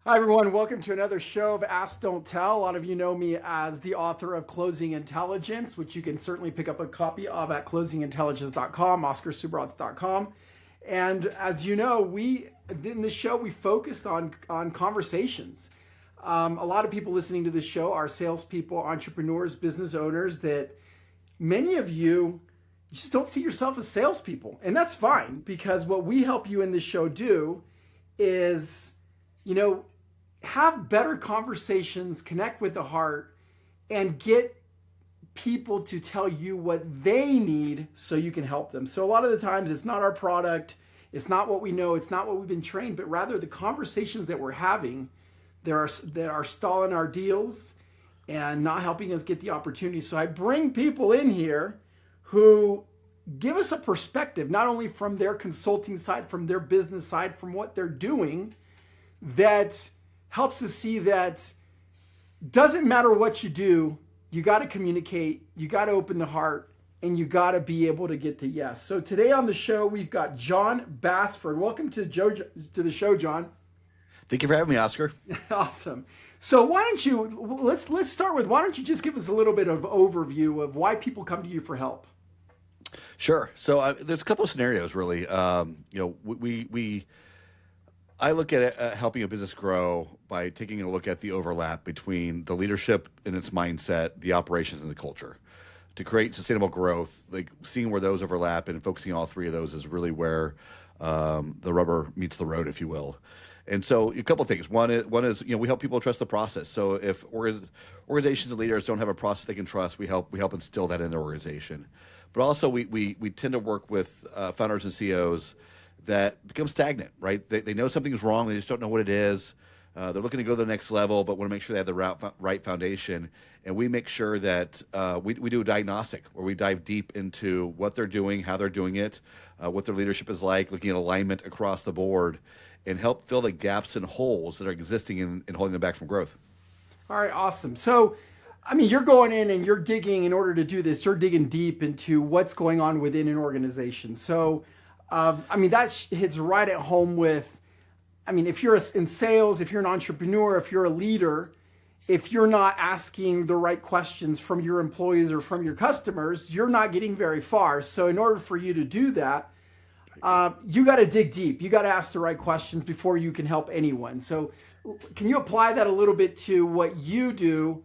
Hi, everyone. Welcome to another show of Ask, Don't Tell. A lot of you know me as the author of Closing Intelligence, which you can certainly pick up a copy of at closingintelligence.com, oscarsubrots.com. And as you know, in this show, we focused on conversations. A lot of people listening to this show are salespeople, entrepreneurs, business owners that many of you just don't see yourself as salespeople. And that's fine, because what we help you in this show do is, have better conversations, connect with the heart, and get people to tell you what they need so you can help them. So a lot of the times it's not our product, it's not what we know, it's not what we've been trained, but rather the conversations that we're having that are stalling our deals and not helping us get the opportunity. So I bring people in here who give us a perspective, not only from their consulting side, from their business side, from what they're doing, that helps us see that doesn't matter what you do, you got to communicate, you got to open the heart, and you got to be able to get to yes. So today on the show, we've got Jon Bassford. Welcome to the show, Jon. Thank you for having me, Oscar. Awesome. So let's start with, why don't you just give us a little bit of overview of why people come to you for help? Sure. So there's a couple of scenarios, really. I look at it, helping a business grow by taking a look at the overlap between the leadership and its mindset, the operations, and the culture. To create sustainable growth, like seeing where those overlap and focusing on all three of those is really where the rubber meets the road, if you will. And so a couple of things. One is we help people trust the process. So if organizations and leaders don't have a process they can trust, we help instill that in their organization. But also we tend to work with founders and CEOs that become stagnant, right? They know something's wrong, they just don't know what it is. They're looking to go to the next level, but want to make sure they have the right foundation. And we make sure that we do a diagnostic where we dive deep into what they're doing, how they're doing it, what their leadership is like, looking at alignment across the board, and help fill the gaps and holes that are existing and holding them back from growth. All right, awesome. So, you're going in and you're digging, in order to do this, you're digging deep into what's going on within an organization. So, that hits right at home with, if you're in sales, if you're an entrepreneur, if you're a leader, if you're not asking the right questions from your employees or from your customers, you're not getting very far. So in order for you to do that, you got to dig deep. You got to ask the right questions before you can help anyone. So can you apply that a little bit to what you do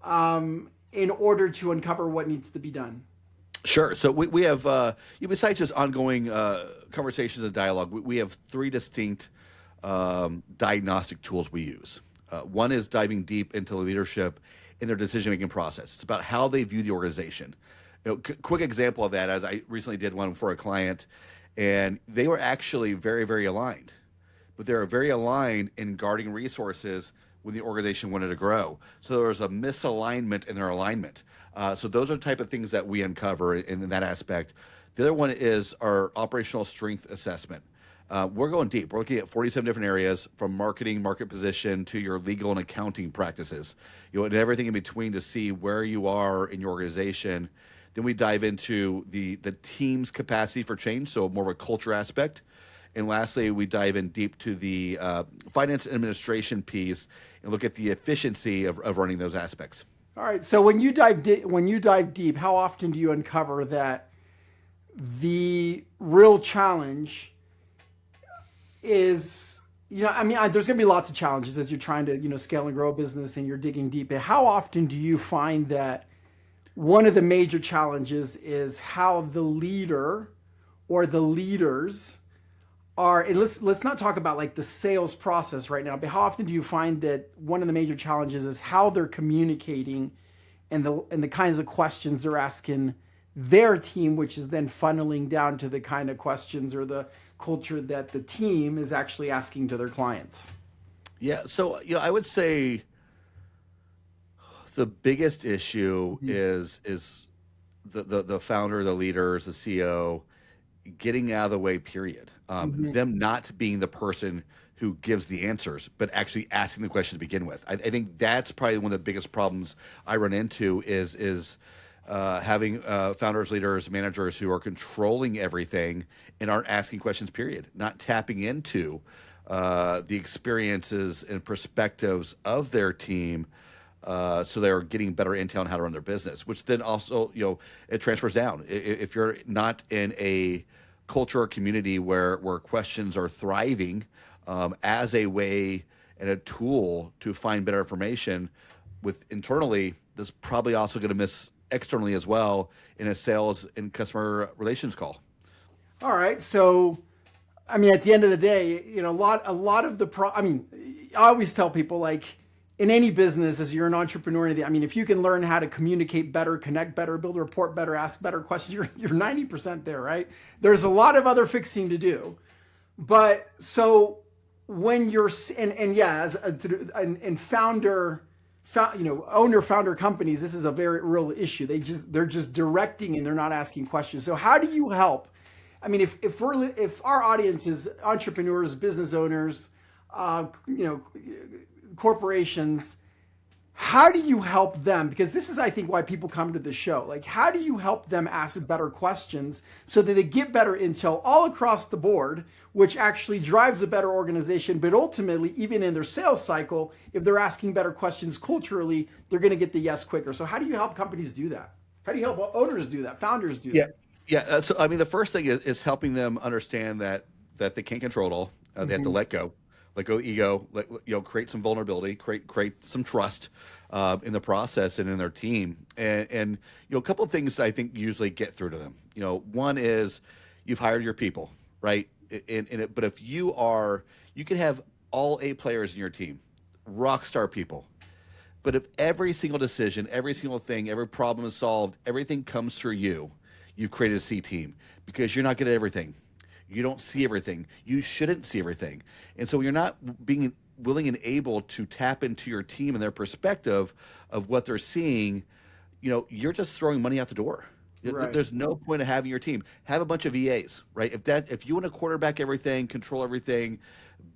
in order to uncover what needs to be done? Sure. So we have, besides just ongoing conversations and dialogue, we have three distinct diagnostic tools we use. One is diving deep into the leadership in their decision-making process. It's about how they view the organization. Quick example of that, as I recently did one for a client, and they were actually very, very aligned. But they were very aligned in guarding resources when the organization wanted to grow. So there was a misalignment in their alignment. So those are the type of things that we uncover in that aspect. The other one is our operational strength assessment. We're going deep. We're looking at 47 different areas, from marketing, market position, to your legal and accounting practices, and everything in between, to see where you are in your organization. Then we dive into the team's capacity for change, so more of a culture aspect. And lastly, we dive in deep to the finance and administration piece and look at the efficiency of running those aspects. All right. So when you dive deep, how often do you uncover that the real challenge is, there's going to be lots of challenges as you're trying to, scale and grow a business and you're digging deep. But how often do you find that one of the major challenges is how the leader or the leaders are, and let's not talk about like the sales process right now, but how often do you find that one of the major challenges is how they're communicating and the kinds of questions they're asking their team, which is then funneling down to the kind of questions or the culture that the team is actually asking to their clients? Yeah, so I would say the biggest issue is the founder, the leaders, the CEO getting out of the way, period. Them not being the person who gives the answers, but actually asking the question to begin with. I think that's probably one of the biggest problems I run into is having founders, leaders, managers who are controlling everything and aren't asking questions, period. Not tapping into the experiences and perspectives of their team, so they're getting better intel on how to run their business, which then also, it transfers down. If you're not in a culture or community where questions are thriving as a way and a tool to find better information with internally, this is probably also going to miss externally as well in a sales and customer relations call. All right. So, I mean, at the end of the day, a lot of I always tell people, like, in any business, as you're an entrepreneur, if you can learn how to communicate better, connect better, build a report better, ask better questions, you're 90% there, right? There's a lot of other fixing to do. But so when you're, owner founder companies, this is a very real issue. They're just directing and they're not asking questions. So how do you help? I mean, if our audience is entrepreneurs, business owners, corporations, how do you help them? Because this is, I think, why people come to the show. Like, how do you help them ask better questions so that they get better intel all across the board, which actually drives a better organization? But ultimately, even in their sales cycle, if they're asking better questions culturally, they're going to get the yes quicker. So how do you help companies do that? How do you help owners do that? Founders do that? Yeah. So, I mean, the first thing is helping them understand that they can't control it all. They have to let go ego, create some vulnerability, create some trust in the process and in their team. And a couple of things I think usually get through to them. One is you've hired your people, right? But if you can have all 8 players in your team, rock star people. But if every single decision, every single thing, every problem is solved, everything comes through you, you've created a C team because you're not good at everything. You don't see everything. You shouldn't see everything. And so you're not being willing and able to tap into your team and their perspective of what they're seeing. You're just throwing money out the door. Right. There's no point of having your team. Have a bunch of VAs, right? If you want to quarterback everything, control everything,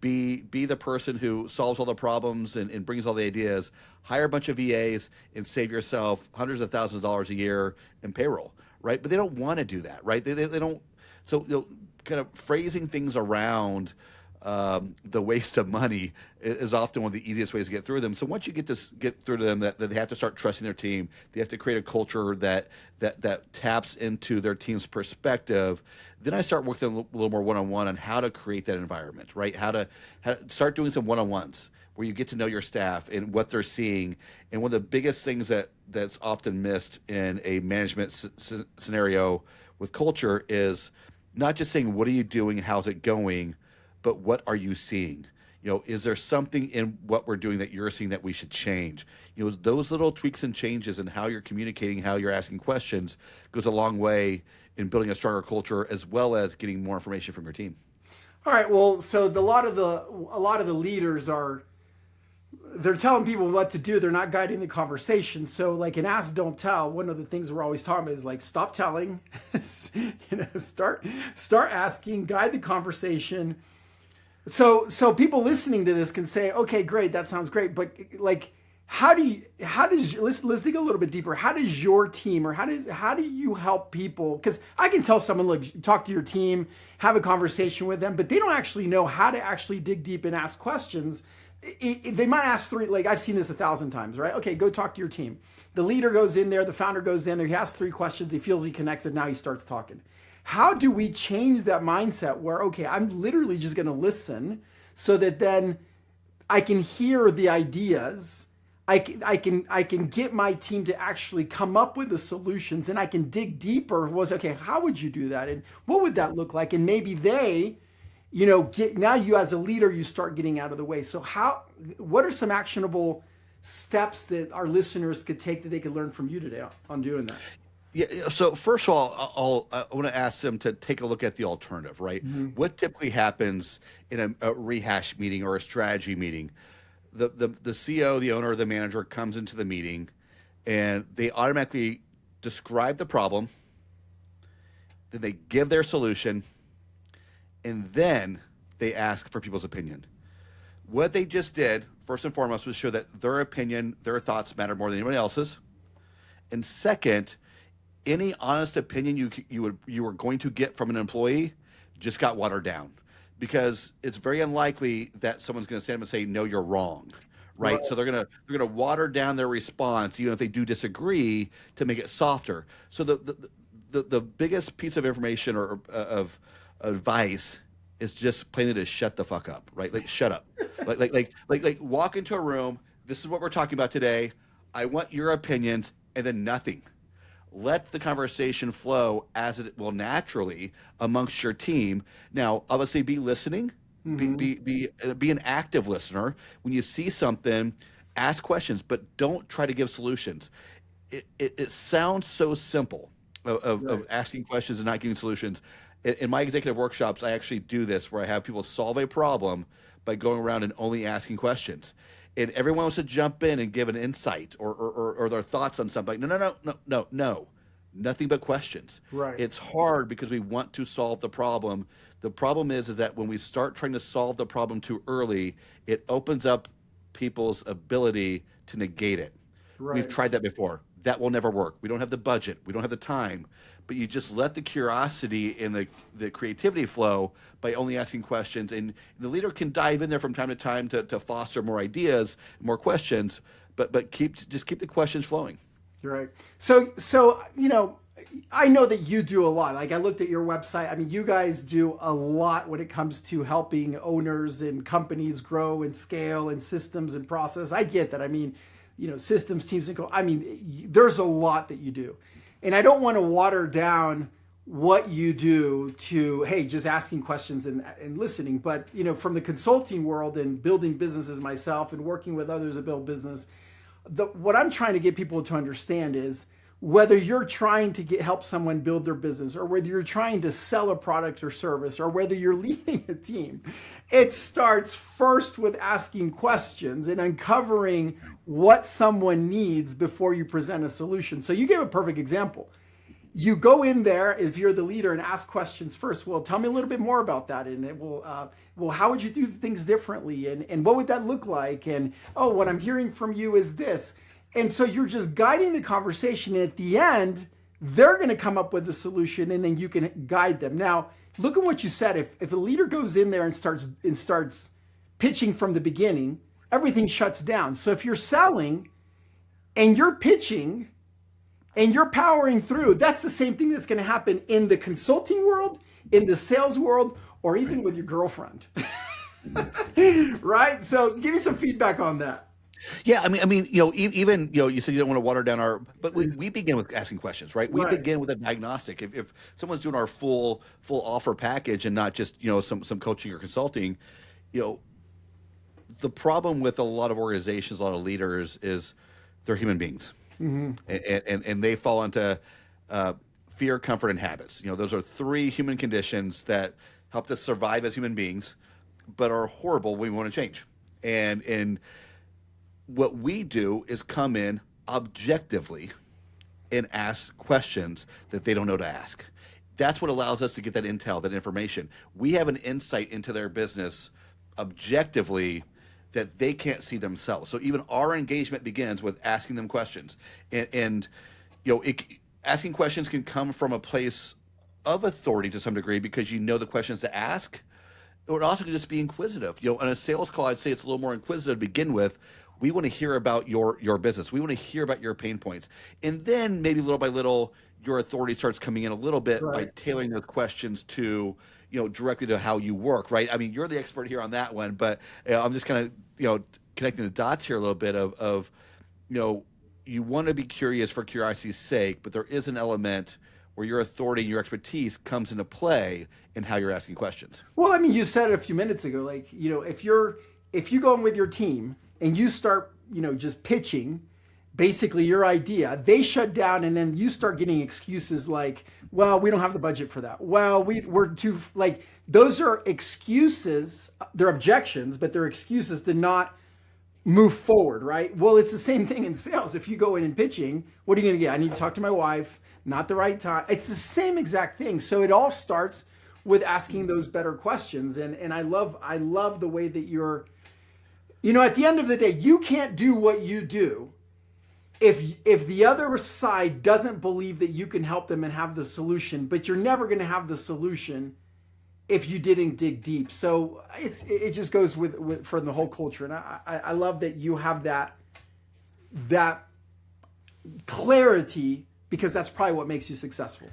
be the person who solves all the problems and brings all the ideas, hire a bunch of VAs and save yourself hundreds of thousands of dollars a year in payroll, right? But they don't want to do that, right? They don't. So kind of phrasing things around the waste of money is often one of the easiest ways to get through them. So once you get through to them that they have to start trusting their team, they have to create a culture that taps into their team's perspective. Then I start working a little more one-on-one on how to create that environment, right? How to start doing some one-on-ones where you get to know your staff and what they're seeing. And one of the biggest things that's often missed in a management scenario with culture is not just saying, what are you doing? How's it going? But what are you seeing? Is there something in what we're doing that you're seeing that we should change? Those little tweaks and changes in how you're communicating, how you're asking questions goes a long way in building a stronger culture as well as getting more information from your team. All right. Well, so a lot of the leaders they're telling people what to do. They're not guiding the conversation. So like in Ask, Don't Tell, one of the things we're always talking about is like, stop telling, start asking, guide the conversation. So people listening to this can say, okay, great. That sounds great. But like, let's dig a little bit deeper. How does your team, or how do you help people? Because I can tell someone, look, talk to your team, have a conversation with them, but they don't actually know how to actually dig deep and ask questions. They might ask 3, like I've seen this 1,000 times, right? Okay, go talk to your team. The leader goes in there, the founder goes in there, he asks 3 questions, he feels he connects, and now he starts talking. How do we change that mindset where, okay, I'm literally just going to listen so that then I can hear the ideas, I can get my team to actually come up with the solutions, and I can dig deeper. Okay, how would you do that? And what would that look like? And maybe they, now you as a leader, you start getting out of the way. So what are some actionable steps that our listeners could take that they could learn from you today on doing that? Yeah. So first of all, I want to ask them to take a look at the alternative, right? Mm-hmm. What typically happens in a rehash meeting or a strategy meeting? The CEO, the owner, the manager comes into the meeting, and they automatically describe the problem. Then they give their solution, and then they ask for people's opinion. What they just did, first and foremost, was show that their opinion, their thoughts matter more than anyone else's. And second, any honest opinion you were going to get from an employee just got watered down, because it's very unlikely that someone's going to stand up and say, no, you're wrong. Right. Right. So they're gonna water down their response, even if they do disagree, to make it softer. So the biggest piece of information or of advice is just plainly to shut the fuck up, right? Like shut up. Like walk into a room. This is what we're talking about today. I want your opinions, and then nothing. Let the conversation flow as it will naturally amongst your team. Now, obviously, be listening. Be an active listener. When you see something, ask questions, but don't try to give solutions. It sounds so simple of asking questions and not giving solutions. In my executive workshops, I actually do this where I have people solve a problem by going around and only asking questions. And everyone wants to jump in and give an insight or their thoughts on something. No. Nothing but questions. Right. It's hard because we want to solve the problem. The problem is that when we start trying to solve the problem too early, it opens up people's ability to negate it. Right. We've tried that before. That will never work. We don't have the budget. We don't have the time. But you just let the curiosity and the creativity flow by only asking questions. And the leader can dive in there from time to time to foster more ideas, more questions, but keep the questions flowing. Right. So I know that you do a lot. Like I looked at your website. I mean, you guys do a lot when it comes to helping owners and companies grow and scale and systems and process. I get that. I mean, systems, teams, and there's a lot that you do. And I don't want to water down what you do to, hey, just asking questions and listening. But, from the consulting world and building businesses myself and working with others to build business, what I'm trying to get people to understand is whether you're trying to help someone build their business or whether you're trying to sell a product or service or whether you're leading a team, it starts first with asking questions and uncovering what someone needs before you present a solution. So you gave a perfect example. You go in there, if you're the leader, and ask questions first. Well, tell me a little bit more about that. And it will, how would you do things differently? And what would that look like? And, oh, what I'm hearing from you is this. And so you're just guiding the conversation. And at the end, they're going to come up with the solution and then you can guide them. Now, look at what you said. If a leader goes in there and starts pitching from the beginning, everything shuts down. So if you're selling and you're pitching and you're powering through, that's the same thing that's going to happen in the consulting world, in the sales world, or even with your girlfriend. Right? So give me some feedback on that. Yeah, I mean, even you said you don't want to water down but we begin with asking questions, right? We begin with a diagnostic. If someone's doing our full offer package and not just some coaching or consulting, the problem with a lot of organizations, a lot of leaders is they're human beings. And they fall into fear, comfort, and habits. Those are three human conditions that help us survive as human beings, but are horrible when we want to change. And what we do is come in objectively and ask questions that they don't know to ask. That's what allows us to get that intel, that information. We have an insight into their business objectively that they can't see themselves. So even our engagement begins with asking them questions. And asking questions can come from a place of authority to some degree because the questions to ask. It would also just be inquisitive. On a sales call, I'd say it's a little more inquisitive to begin with. We want to hear about your business. We want to hear about your pain points. And then maybe little by little, your authority starts coming in a little bit by tailoring those questions to, directly to how you work, right? I mean, you're the expert here on that one, but I'm just kind of, connecting the dots here a little bit of you want to be curious for curiosity's sake, but there is an element where your authority and your expertise comes into play in how you're asking questions. Well, I mean, you said it a few minutes ago, like, if you go in with your team and you start, just pitching basically your idea, they shut down and then you start getting excuses like, well, we don't have the budget for that. Well, we're too, like, those are excuses, they're objections, but they're excuses to not move forward, right? Well, it's the same thing in sales. If you go in and pitching, what are you going to get? I need to talk to my wife, not the right time. It's the same exact thing. So it all starts with asking those better questions. And I love the way that you're, at the end of the day, you can't do what you do if the other side doesn't believe that you can help them and have the solution, but you're never going to have the solution if you didn't dig deep. So it just goes with for the whole culture, and I love that you have that clarity, because that's probably what makes you successful.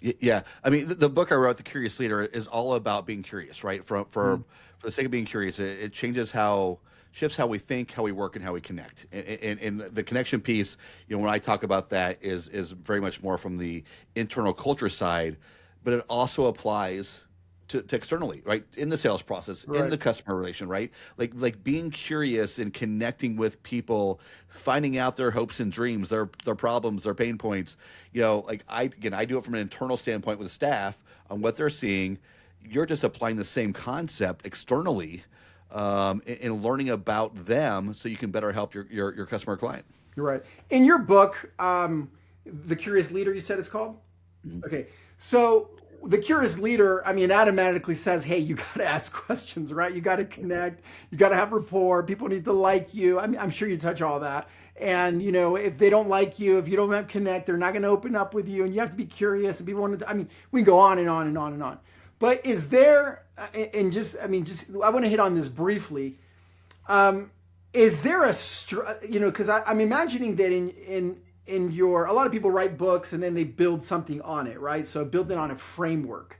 Yeah, I mean, the book I wrote, The Curious Leader, is all about being curious, right? For the sake of being curious, it changes how shifts how we think, how we work, and how we connect. And the connection piece, when I talk about that, is very much more from the internal culture side, but it also applies to externally, right? In the sales process, in Right. the customer relation, right? Like being curious and connecting with people, finding out their hopes and dreams, their problems, their pain points. Like I do it from an internal standpoint with staff on what they're seeing. You're just applying the same concept externally, and learning about them so you can better help your customer or client. You're right. In your book, The Curious Leader, you said it's called? Okay. So the curious leader, I mean, automatically says, hey, you got to ask questions, right? You got to connect. You got to have rapport. People need to like you. I mean, I'm sure you touch all that. And, if they don't like you, if you don't have connect, they're not going to open up with you. And you have to be curious. And people want to, I mean, we can go on and on and on and on. But is there, and just, I mean, just, I want to hit on this briefly. Is there because I'm imagining that in your, a lot of people write books and then they build something on it, right? So build it on a framework.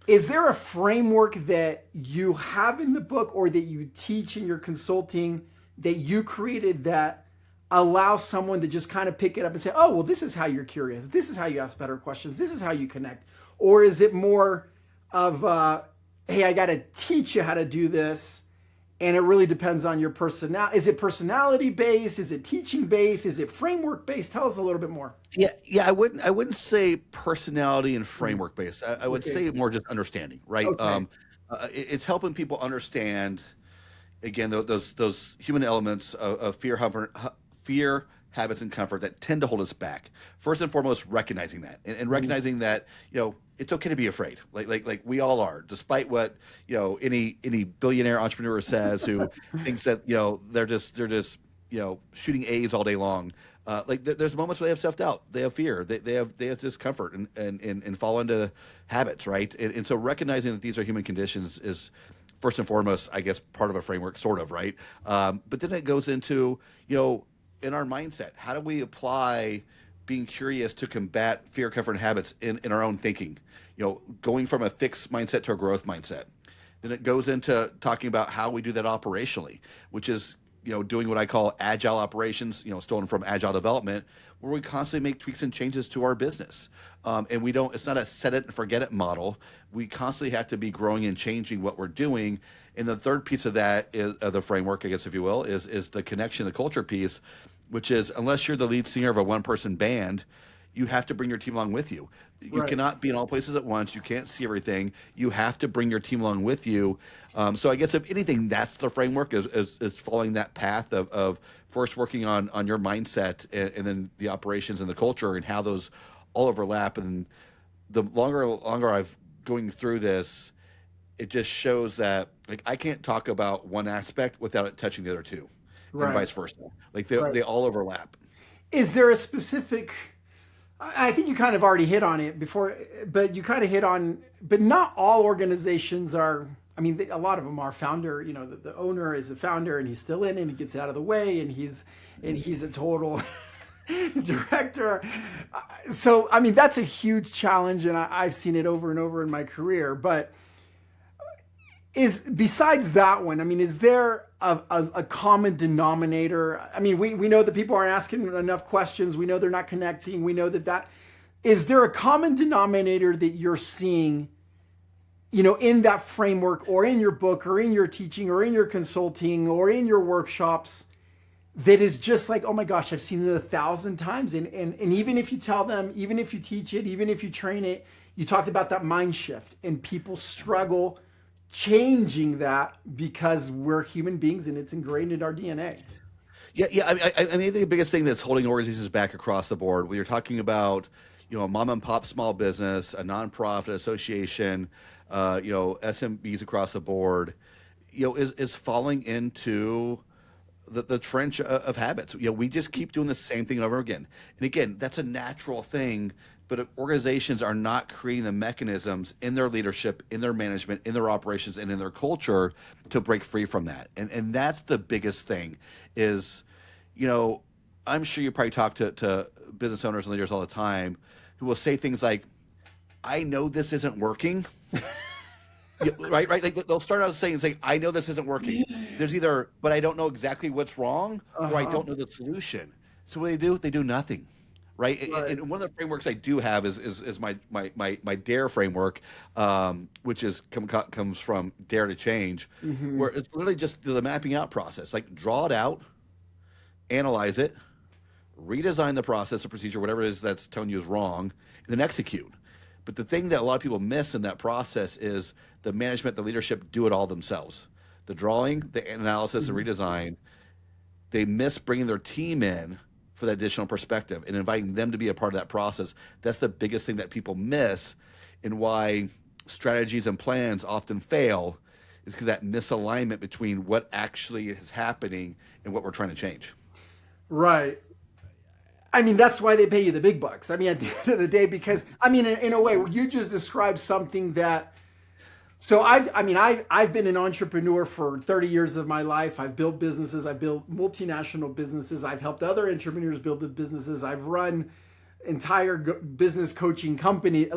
Is there a framework that you have in the book or that you teach in your consulting that you created that allows someone to just kind of pick it up and say, oh, well, this is how you're curious. This is how you ask better questions. This is how you connect. Or is it more of, hey, I got to teach you how to do this, and it really depends on your personality? Is it personality based? Is it teaching based? Is it framework based? Tell us a little bit more. Yeah. I wouldn't say personality and framework based. I would Okay. say more just understanding, right? Okay. It's helping people understand again those human elements of fear, habits, and comfort that tend to hold us back. First and foremost, recognizing that, and recognizing that it's okay to be afraid. Like we all are, despite what any billionaire entrepreneur says who thinks that they're just shooting A's all day long. There's moments where they have self doubt, they have fear, they have discomfort, and fall into habits, right? And so recognizing that these are human conditions is first and foremost, I guess, part of a framework, sort of, right? But then it goes into in our mindset, how do we apply being curious to combat fear, comfort, and habits in our own thinking? Going from a fixed mindset to a growth mindset. Then it goes into talking about how we do that operationally, which is doing what I call agile operations, stolen from agile development, where we constantly make tweaks and changes to our business. And we don't, it's not a set it and forget it model. We constantly have to be growing and changing what we're doing. And the third piece of that is the framework, I guess, if you will, is the connection, the culture piece, which is unless you're the lead singer of a one-person band, you have to bring your team along with you. You Right. cannot be in all places at once. You can't see everything. You have to bring your team along with you. So I guess if anything, that's the framework is following that path of first working on your mindset and then the operations and the culture and how those all overlap. And the longer I've going through this, it just shows that like I can't talk about one aspect without it touching the other two, and Right. vice versa. Like they Right. they all overlap. Is there a specific, I think you kind of already hit on it before, but you kind of hit on, but not all organizations are, I mean, a lot of them are founder, the owner is a founder and he's still in and he gets out of the way and he's a total director. So, I mean, that's a huge challenge, and I've seen it over and over in my career. But is besides that one, I mean, is there a common denominator? I mean, we know that people aren't asking enough questions. We know they're not connecting. We know that is there a common denominator that you're seeing, in that framework or in your book or in your teaching or in your consulting or in your workshops that is just like, oh my gosh, I've seen it 1,000 times. And even if you tell them, even if you teach it, even if you train it, you talked about that mind shift, and people struggle changing that because we're human beings and it's ingrained in our DNA. Yeah. I mean, I think the biggest thing that's holding organizations back across the board, when you're talking about, a mom and pop small business, a nonprofit association, SMBs across the board, is falling into the trench of habits. We just keep doing the same thing over again. And again, that's a natural thing but organizations are not creating the mechanisms in their leadership, in their management, in their operations, and in their culture to break free from that. And that's the biggest thing is, I'm sure you probably talk to business owners and leaders all the time who will say things like, I know this isn't working. Right. Like they'll start out saying, I know this isn't working. There's either, but I don't know exactly what's wrong, or I don't know the solution. So what do? They do nothing. Right. And one of the frameworks I do have is my DARE framework, which comes from Dare to Change, where it's literally just the mapping out process. Like draw it out, analyze it, redesign the process or procedure, whatever it is that's telling you is wrong, and then execute. But the thing that a lot of people miss in that process is the management, the leadership do it all themselves. The drawing, the analysis, the redesign, they miss bringing their team in for that additional perspective and inviting them to be a part of that process. That's the biggest thing that people miss, and why strategies and plans often fail is because that misalignment between what actually is happening and what we're trying to change. Right. I mean, that's why they pay you the big bucks. I mean, at the end of the day, because I mean, in a way, you just described something that. So I've been an entrepreneur for 30 years of my life. I've built businesses. I've built multinational businesses. I've helped other entrepreneurs build the businesses. I've run entire business coaching company.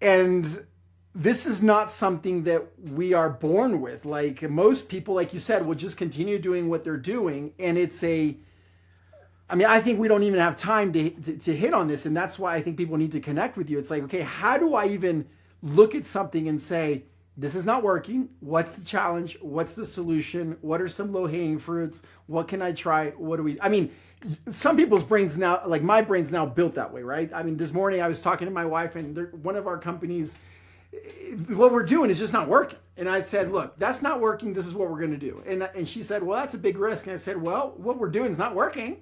And this is not something that we are born with. Like most people, like you said, will just continue doing what they're doing, and I think we don't even have time to hit on this, and that's why I think people need to connect with you. It's like, okay, how do I even look at something and say, this is not working? What's the challenge? What's the solution? What are some low-hanging fruits? What can I try? Some people's brains now, like my brain's now built that way, right? I mean, this morning I was talking to my wife, and one of our companies, what we're doing is just not working. And I said, look, that's not working. This is what we're going to do. And she said, well, that's a big risk. And I said, well, what we're doing is not working.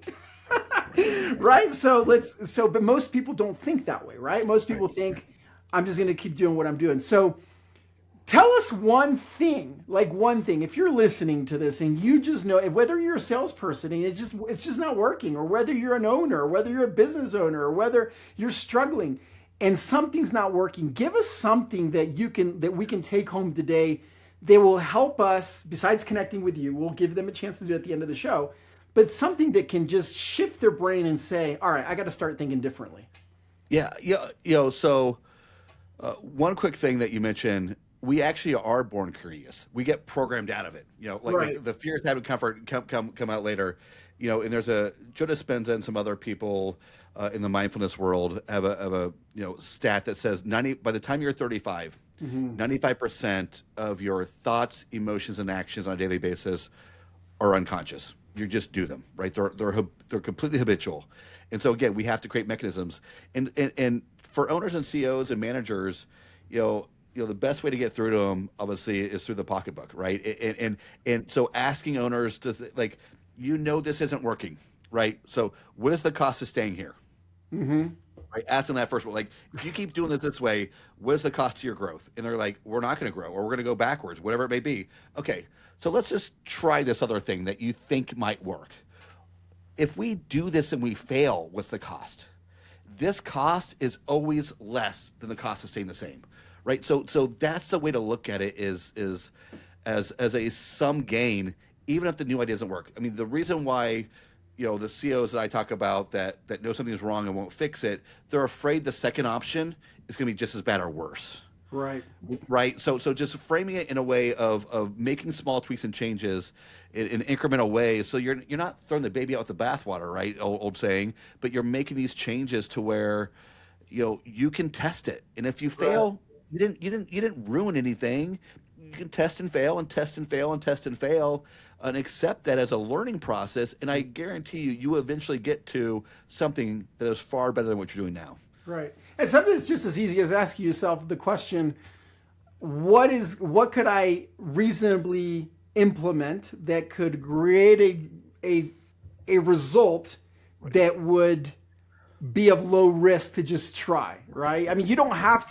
Right? But most people don't think that way, right? Most people think I'm just going to keep doing what I'm doing. So tell us one thing, if you're listening to this and you just know, whether you're a salesperson and it's just not working, or whether you're an owner, or whether you're a business owner, or whether you're struggling and something's not working, give us something that we can take home today that will help us, besides connecting with you. We'll give them a chance to do it at the end of the show. But something that can just shift their brain and say, all right, I got to start thinking differently. Yeah. So one quick thing that you mentioned, we actually are born curious. We get programmed out of it. Like the fears, having comfort come out later. And there's Joe Dispenza and some other people in the mindfulness world have a stat that says by the time you're 35, 95% of your thoughts, emotions, and actions on a daily basis are unconscious. You just do them, right? They're completely habitual. And so again, we have to create mechanisms. And for owners and CEOs and managers, the best way to get through to them, obviously, is through the pocketbook, right? And so asking owners to this isn't working, right? So what is the cost of staying here? Right? Ask them that first. If you keep doing this way, what is the cost to your growth? And they're like, we're not going to grow, or we're going to go backwards, whatever it may be. Okay, so let's just try this other thing that you think might work. If we do this and we fail, what's the cost? This cost is always less than the cost of staying the same, right? So that's the way to look at it, is as a sum gain, even if the new idea doesn't work. I mean, the reason why the CEOs that I talk about that know something is wrong and won't fix it, they're afraid the second option is going to be just as bad or worse. Right. So just framing it in a way of making small tweaks and changes in incremental ways. So you're not throwing the baby out with the bathwater, right? Old saying, but you're making these changes to where you can test it, and if you fail, you didn't ruin anything. You can test and fail and test and fail and test and fail, and accept that as a learning process. And I guarantee you eventually get to something that is far better than what you're doing now. Right. And sometimes it's just as easy as asking yourself the question, what could I reasonably implement that could create a result that would be of low risk to just try, right? I mean, you don't have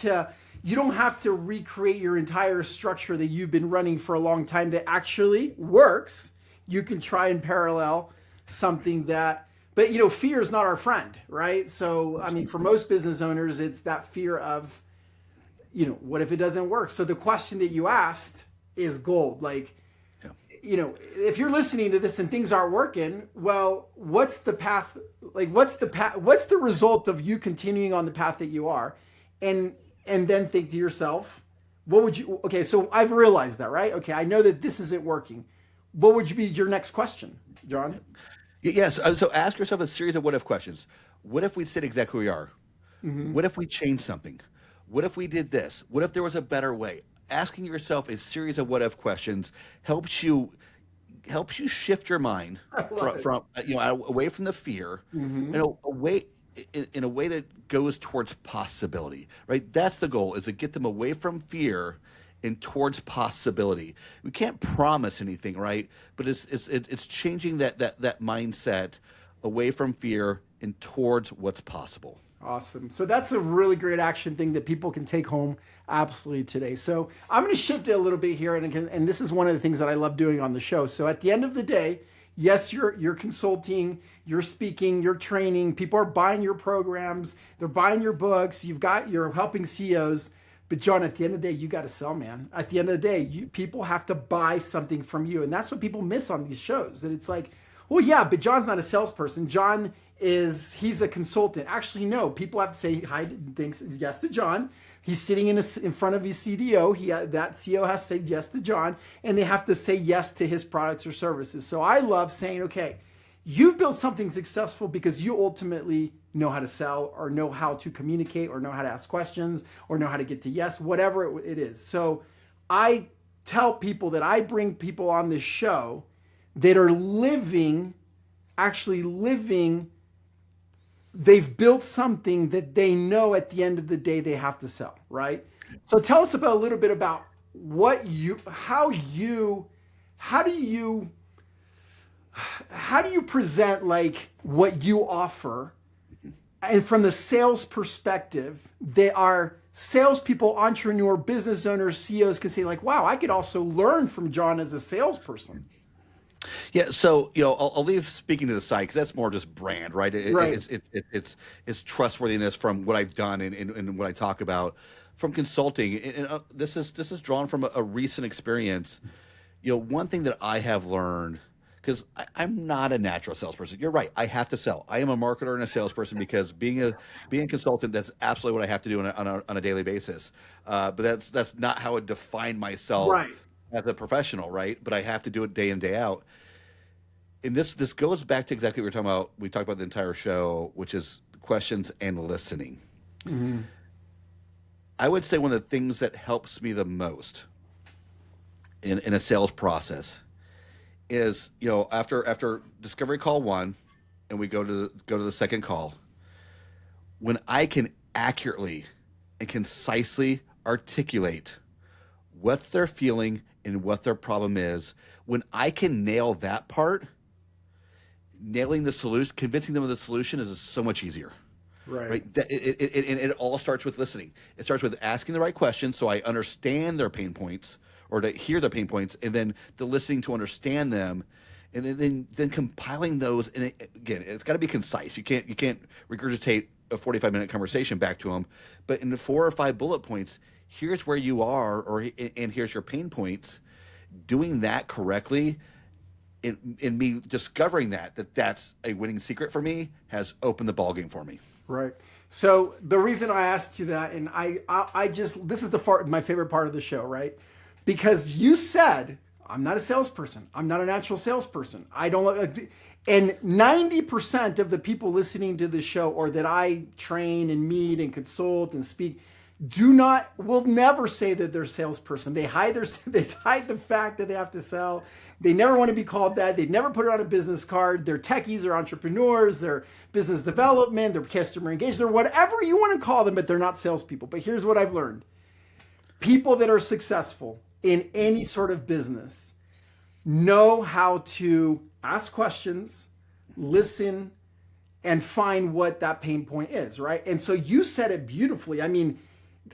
to recreate your entire structure that you've been running for a long time that actually works. You can try and parallel something that. But fear is not our friend, right? So I mean, for most business owners, it's that fear of, what if it doesn't work? So the question that you asked is gold. Like, if you're listening to this and things aren't working, well, what's the path? Like, what's the result of you continuing on the path that you are? And then think to yourself, what would you, okay, so I've realized that, right? Okay, I know that this isn't working. What would be your next question, John? Yes. So ask yourself a series of what if questions. What if we stayed exactly where we are? What if we changed something? What if we did this? What if there was a better way? Asking yourself a series of what if questions helps you shift your mind from away from the fear away in a way that goes towards possibility. Right? That's the goal, is to get them away from fear and towards possibility. We can't promise anything, right? But it's changing that mindset away from fear and towards what's possible. Awesome. So that's a really great action thing that people can take home absolutely today. So I'm going to shift it a little bit here, and this is one of the things that I love doing on the show. So at the end of the day, yes, you're consulting, you're speaking, you're training, people are buying your programs, they're buying your books, you're helping CEOs. But John, at the end of the day, you got to sell, man. At the end of the day, people have to buy something from you. And that's what people miss on these shows. And it's like, well, yeah, but John's not a salesperson. He's a consultant. Actually, no, people have to say yes to John. He's sitting in front of his CDO. That CEO has to say yes to John, and they have to say yes to his products or services. So I love saying, okay, you've built something successful because you ultimately know how to sell, or know how to communicate, or know how to ask questions, or know how to get to yes, whatever it is. So I tell people that I bring people on this show that are actually living, they've built something that they know at the end of the day they have to sell, right? So tell us a little bit about how do you present like what you offer, and from the sales perspective, they are salespeople, entrepreneur, business owners, CEOs can say like, wow, I could also learn from John as a salesperson. Yeah, so I'll leave speaking to the side, because that's more just brand, right? Right. It's trustworthiness from what I've done and what I talk about from consulting. And this is drawn from a recent experience. One thing that I have learned, because I'm not a natural salesperson. You're right. I have to sell. I am a marketer and a salesperson, because being a consultant, that's absolutely what I have to do on a daily basis. But that's not how I define myself. Right. As a professional, right? But I have to do it day in, day out. And this goes back to exactly what we were talking about. We talked about the entire show, which is questions and listening. Mm-hmm. I would say one of the things that helps me the most in a sales process is, after discovery call 1, and we go to the second call, when I can accurately and concisely articulate what they're feeling and what their problem is, when I can nail that part, nailing the solution, convincing them of the solution is so much easier. Right. It all starts with listening. It starts with asking the right questions so I understand their pain points, or to hear their pain points, and then the listening to understand them, and then compiling those. And again, it's got to be concise. You can't regurgitate a 45-minute conversation back to them, but in 4 or 5 bullet points, here's where you are, and here's your pain points. Doing that correctly, in me discovering that's a winning secret for me, has opened the ballgame for me. Right. So the reason I asked you that, and I just, this is my favorite part of the show, right? Because you said, I'm not a salesperson. I'm not a natural salesperson. I don't, and 90% of the people listening to the show, or that I train and meet and consult and speak, will never say that they're a salesperson. They hide the fact that they have to sell. They never want to be called that. They never put it on a business card. They're techies, they're entrepreneurs, they're business development, they're customer engagement, they're whatever you want to call them, but they're not salespeople. But here's what I've learned. People that are successful in any sort of business know how to ask questions, listen, and find what that pain point is, right? And so you said it beautifully. I mean,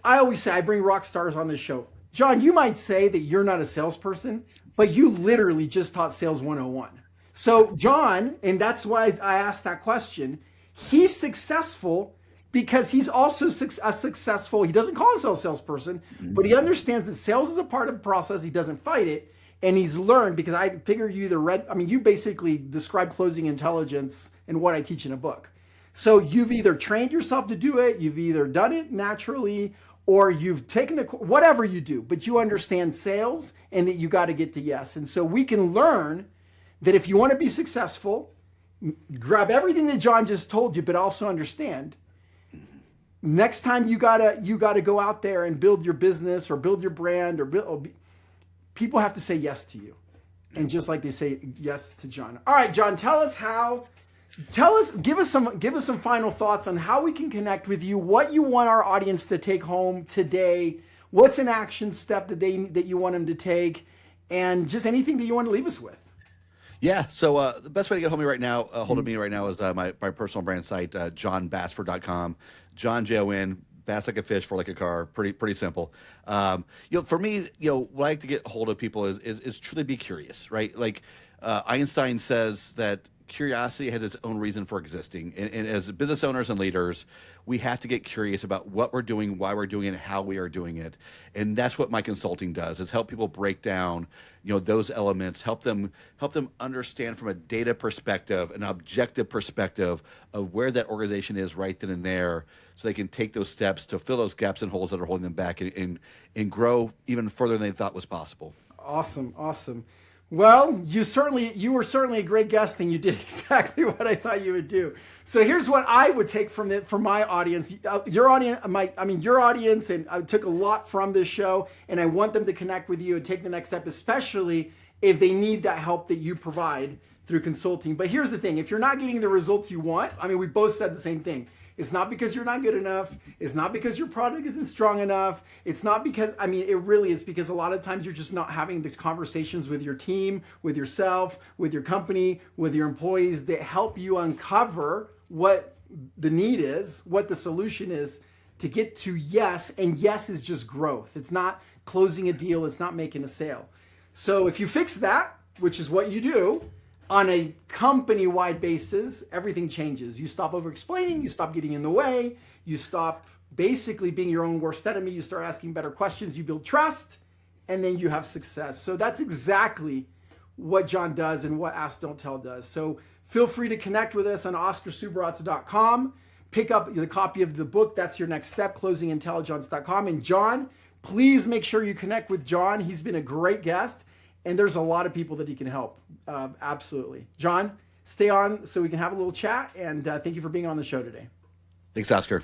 I always say I bring rock stars on this show. John, you might say that you're not a salesperson, but you literally just taught Sales 101. So John, and that's why I asked that question, he's successful because he's also a successful, he doesn't call himself a salesperson, but he understands that sales is a part of the process. He doesn't fight it. And he's learned, because I figure you either read, I mean, you basically describe closing intelligence in what I teach in a book. So you've either trained yourself to do it, you've either done it naturally, or you've taken whatever you do, but you understand sales and that you got to get to yes. And so we can learn that if you want to be successful, grab everything that John just told you, but also understand next time you gotta go out there and build your business or build your brand or build, people have to say yes to you. And just like they say yes to John. All right, John, give us some final thoughts on how we can connect with you, what you want our audience to take home today, what's an action step that you want them to take, and just anything that you want to leave us with. Yeah, so the best way to get hold of me right now is my personal brand site, jonbassford.com. John, Jon, bass like a fish, for like a car. Pretty simple. For me, what I like to get hold of people is truly be curious, right? Like Einstein says that curiosity has its own reason for existing. And as business owners and leaders, we have to get curious about what we're doing, why we're doing it, and how we are doing it. And that's what my consulting does, is help people break down, those elements, help them understand from a data perspective, an objective perspective of where that organization is right then and there, so they can take those steps to fill those gaps and holes that are holding them back and grow even further than they thought was possible. Awesome. Well, you were certainly a great guest, and you did exactly what I thought you would do. So here's what I would take from my audience. Your audience, and I took a lot from this show, and I want them to connect with you and take the next step, especially if they need that help that you provide through consulting. But here's the thing: if you're not getting the results you want, we both said the same thing. It's not because you're not good enough. It's not because your product isn't strong enough. It's not because, it's because a lot of times you're just not having these conversations with your team, with yourself, with your company, with your employees that help you uncover what the need is, what the solution is to get to yes. And yes is just growth. It's not closing a deal. It's not making a sale. So if you fix that, which is what you do, on a company-wide basis, everything changes. You stop over-explaining, you stop getting in the way, you stop basically being your own worst enemy, you start asking better questions, you build trust, and then you have success. So that's exactly what John does and what Ask Don't Tell does. So feel free to connect with us on OscarSubarots.com. Pick up the copy of the book. That's your next step, closingintelligence.com. And John, please make sure you connect with John. He's been a great guest. And there's a lot of people that he can help. Absolutely. John, stay on so we can have a little chat. And thank you for being on the show today. Thanks, Oscar.